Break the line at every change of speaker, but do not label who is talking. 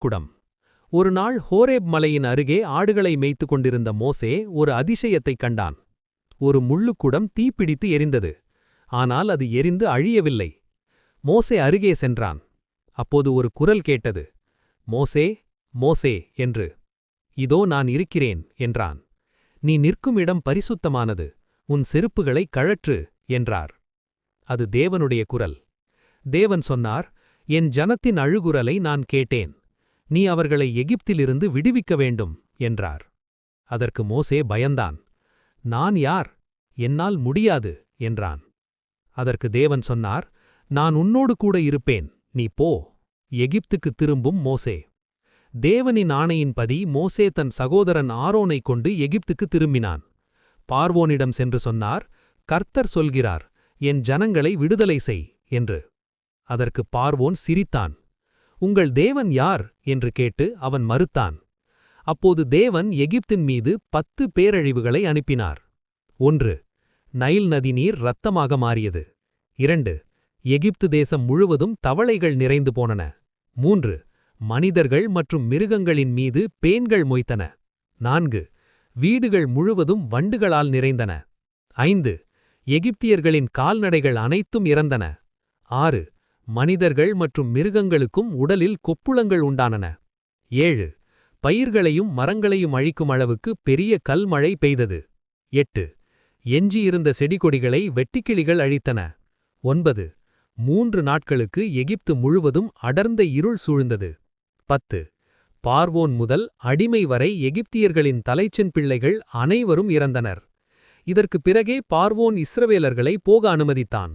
குடம். ஒரு நாள் ஹோரேப் மலையின் அருகே ஆடுகளை மேய்த்து கொண்டிருந்த மோசே ஒரு அதிசயத்தைக் கண்டான். ஒரு முள்ளுக்குடம் தீப்பிடித்து எரிந்தது. ஆனால் அது எரிந்து அழியவில்லை. மோசே அருகே சென்றான். அப்போது ஒரு குரல் கேட்டது. மோசே, மோசே என்று. இதோ நான் இருக்கிறேன் என்றான். நீ நிற்கும் இடம் பரிசுத்தமானது. உன் செருப்புகளை கழற்று என்றார். அது தேவனுடைய குரல். தேவன் சொன்னார், என் ஜனத்தின் அழுகுரலை நான் கேட்டேன். நீ அவர்களை எகிப்திலிருந்து விடுவிக்க வேண்டும் என்றார். அதற்கு மோசே பயந்தான். நான் யார்? என்னால் முடியாது என்றான். அதற்கு தேவன் சொன்னார், நான் உன்னோடு கூட இருப்பேன், நீ போ. எகிப்துக்கு திரும்பும் மோசே. தேவனின் ஆணையின்படி மோசே தன் சகோதரன் ஆரோனைக் கொண்டு எகிப்துக்கு திரும்பினான். பார்வோனிடம் சென்று சொன்னார், கர்த்தர் சொல்கிறார், என் ஜனங்களை விடுதலை செய் என்று. அதற்கு பார்வோன் சிரித்தான். உங்கள் தேவன் யார் என்று கேட்டு அவன் மறுத்தான். அப்போது தேவன் எகிப்தின் மீது 10 பேரழிவுகளை அனுப்பினார். 1. நைல் நதி நீர் இரத்தமாக மாறியது. 2. எகிப்து தேசம் முழுவதும் தவளைகள் நிறைந்து போனன. 3. மனிதர்கள் மற்றும் மிருகங்களின் மீது பேன்கள் மொய்த்தன. 4. வீடுகள் முழுவதும் வண்டுகளால் நிறைந்தன. 5. எகிப்தியர்களின் கால்நடைகள் அனைத்தும் இறந்தன. 6. மனிதர்கள் மற்றும் மிருகங்களுக்கும் உடலில் கொப்புளங்கள் உண்டானன. 7. பயிர்களையும் மரங்களையும் அழிக்கும் அளவுக்கு பெரிய கல்மழை பெய்தது. 8. எஞ்சியிருந்த செடிகொடிகளை வெட்டுக்கிளிகள் அழித்தன. 9. 3 நாட்களுக்கு எகிப்து முழுவதும் அடர்ந்த இருள் சூழ்ந்தது. 10. பார்வோன் முதல் அடிமை வரை எகிப்தியர்களின் தலைச்சென் பிள்ளைகள் அனைவரும் இறந்தனர். இதற்குப் பிறகே பார்வோன் இஸ்ரவேலர்களை போக அனுமதித்தான்.